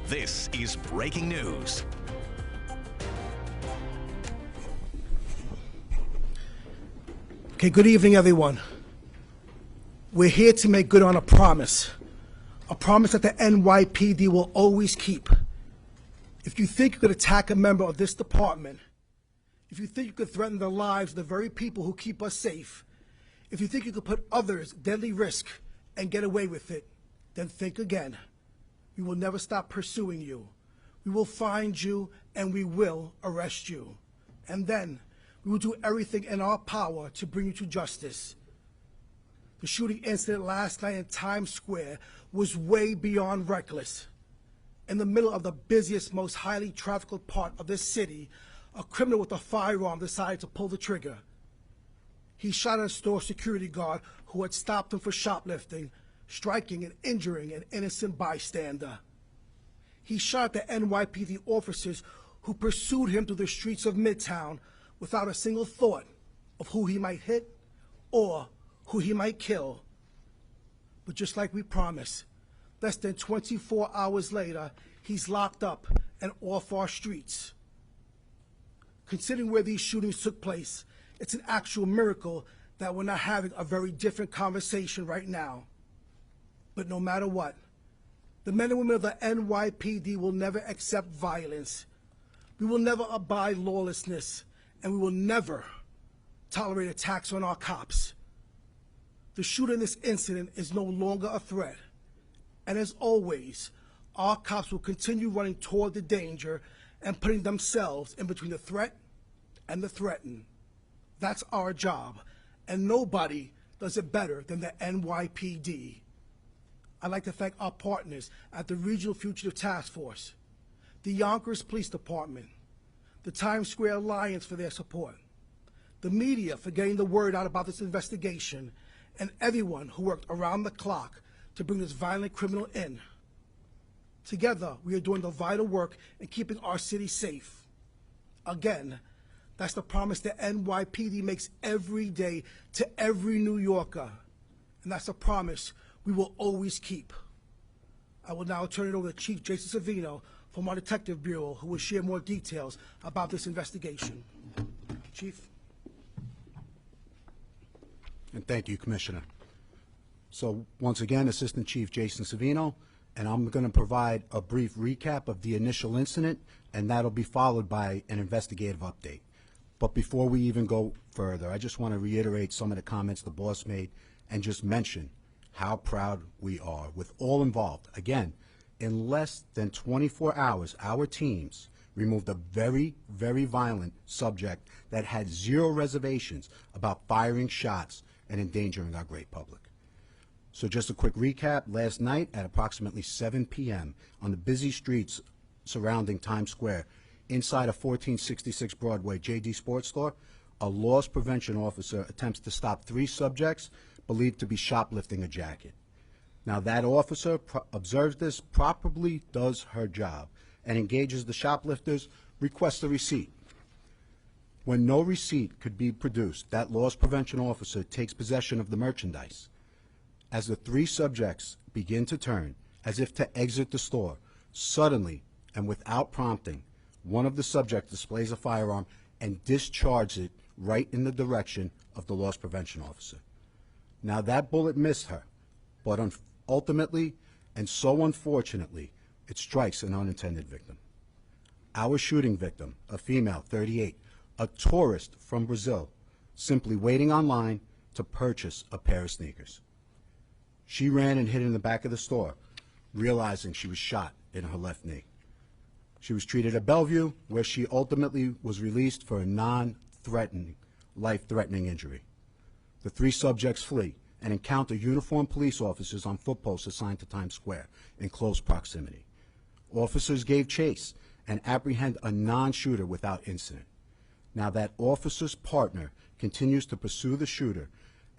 This is breaking news. Okay, good evening, everyone. We're here to make good on a promise that the NYPD will always keep. If you think you could attack a member of this department, if you think you could threaten the lives of the very people who keep us safe, if you think you could put others at deadly risk and get away with it, then think again. We will never stop pursuing you. We will find you and we will arrest you. And then we will do everything in our power to bring you to justice. The shooting incident last night in Times Square was way beyond reckless. In the middle of the busiest, most highly trafficked part of this city, a criminal with a firearm decided to pull the trigger. He shot at a store security guard who had stopped him for shoplifting, striking and injuring an innocent bystander. He shot at the NYPD officers who pursued him through the streets of Midtown without a single thought of who he might hit or who he might kill. But just like we promised, less than 24 hours later, he's locked up and off our streets. Considering where these shootings took place, it's an actual miracle that we're not having a very different conversation right now. But no matter what, the men and women of the NYPD will never accept violence. We will never abide lawlessness, and we will never tolerate attacks on our cops. The shooter in this incident is no longer a threat. And as always, our cops will continue running toward the danger and putting themselves in between the threat and the threatened. That's our job, and nobody does it better than the NYPD. I'd like to thank our partners at the Regional Fugitive Task Force, the Yonkers Police Department, the Times Square Alliance for their support, the media for getting the word out about this investigation, and everyone who worked around the clock to bring this violent criminal in. Together, we are doing the vital work in keeping our city safe. Again, that's the promise that NYPD makes every day to every New Yorker. And that's a promise we will always keep. I will now turn it over to Chief Jason Savino from our Detective Bureau, who will share more details about this investigation. Chief. And thank you, Commissioner. So once again, Assistant Chief Jason Savino, and I'm going to provide a brief recap of the initial incident, and that'll be followed by an investigative update. But before we even go further, I just want to reiterate some of the comments the boss made and just mention how proud we are with all involved. Again, in less than 24 hours, our teams removed a very, very violent subject that had zero reservations about firing shots and endangering our great public. So just a quick recap, last night at approximately 7 p.m. on the busy streets surrounding Times Square, inside a 1466 Broadway JD Sports Store, a loss prevention officer attempts to stop 3 subjects believed to be shoplifting a jacket. Now that officer observes this, properly does her job, and engages the shoplifters, requests a receipt. When no receipt could be produced, that loss prevention officer takes possession of the merchandise. As the 3 subjects begin to turn, as if to exit the store, suddenly and without prompting, one of the subjects displays a firearm and discharges it right in the direction of the loss prevention officer. Now that bullet missed her, but ultimately, and so unfortunately, it strikes an unintended victim. Our shooting victim, a female, 38, a tourist from Brazil, simply waiting online to purchase a pair of sneakers. She ran and hid in the back of the store, realizing she was shot in her left knee. She was treated at Bellevue, where she ultimately was released for a non-threatening, life-threatening injury. The 3 subjects flee and encounter uniformed police officers on foot posts assigned to Times Square in close proximity. Officers gave chase and apprehend a non-shooter without incident. Now that officer's partner continues to pursue the shooter,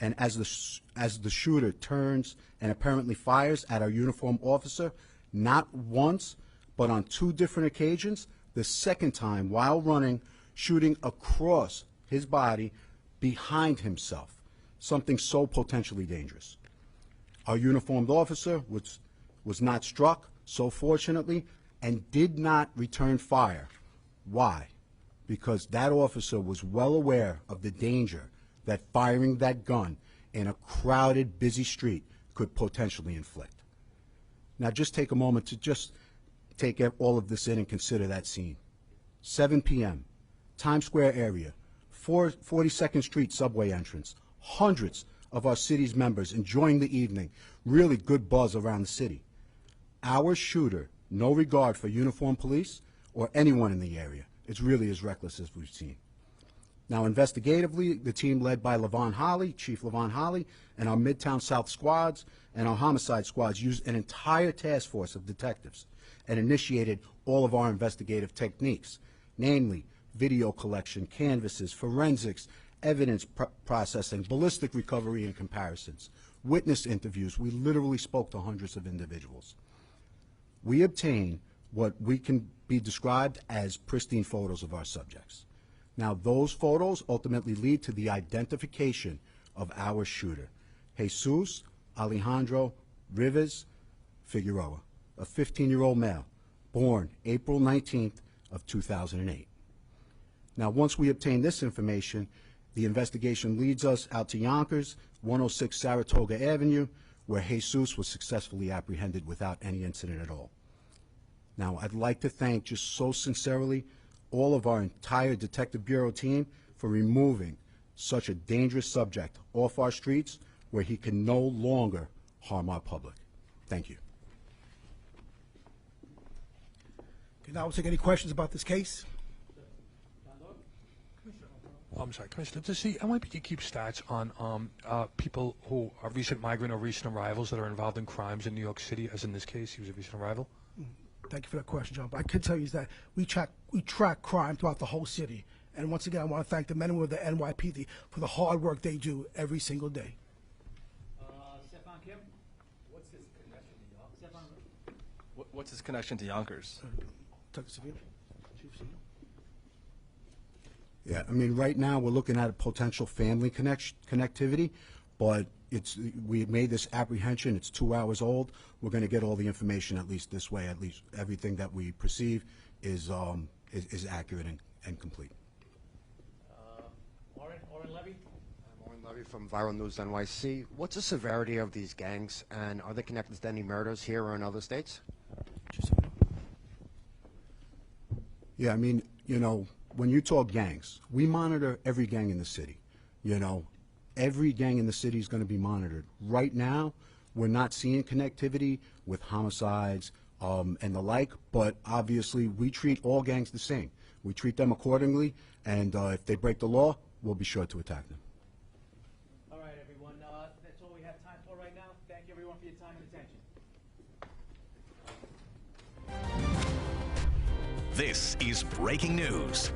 and as the shooter turns and apparently fires at our uniformed officer, not once, but on 2 different occasions, the second time while running, shooting across his body behind himself, something so potentially dangerous. Our uniformed officer was not struck, so fortunately, and did not return fire. Why? Because that officer was well aware of the danger that firing that gun in a crowded, busy street could potentially inflict. Now just take a moment to just take all of this in and consider that scene. 7 p.m., Times Square area, 42nd Street subway entrance, hundreds of our city's members enjoying the evening, really good buzz around the city. Our shooter, no regard for uniformed police or anyone in the area. It's really as reckless as we've seen. Now, investigatively, the team led by Levon Holly, Chief Levon Holly, and our Midtown South squads and our homicide squads used an entire task force of detectives and initiated all of our investigative techniques, namely video collection, canvases, forensics, evidence processing, ballistic recovery and comparisons, witness interviews. We literally spoke to hundreds of individuals. We obtained what we can be described as pristine photos of our subjects. Now, those photos ultimately lead to the identification of our shooter, Jesus Alejandro Rivas Figueroa, a 15-year-old male, born April 19th of 2008. Now, once we obtain this information, the investigation leads us out to Yonkers, 106 Saratoga Avenue, where Jesus was successfully apprehended without any incident at all. Now, I'd like to thank just so sincerely all of our entire Detective Bureau team for removing such a dangerous subject off our streets where he can no longer harm our public. Thank you. Okay, now we'll take any questions about this case. I'm sorry, Commissioner, does the NYPD keep stats on people who are recent migrant or recent arrivals that are involved in crimes in New York City, as in this case, he was a recent arrival? Thank you for that question, John. But I can tell you is that we track crime throughout the whole city. And once again, I want to thank the men and women of the NYPD for the hard work they do every single day. Stefan Kim, what's his connection to Yonkers? What's his connection to Yonkers? Detective Savino? Chief Savino? Yeah, I mean, right now we're looking at a potential family connectivity, but we made this apprehension. It's 2 hours old. We're going to get all the information at least this way. At least everything that we perceive is accurate and complete. Oren Levy? I'm Oren Levy from Viral News NYC. What's the severity of these gangs, and are they connected to any murders here or in other states? Yeah, I mean, you know, when you talk gangs, we monitor every gang in the city. You know, every gang in the city is going to be monitored. Right now, we're not seeing connectivity with homicides and the like, but obviously we treat all gangs the same. We treat them accordingly, and if they break the law, we'll be sure to attack them. All right, everyone. That's all we have time for right now. Thank you, everyone, for your time and attention. This is breaking news.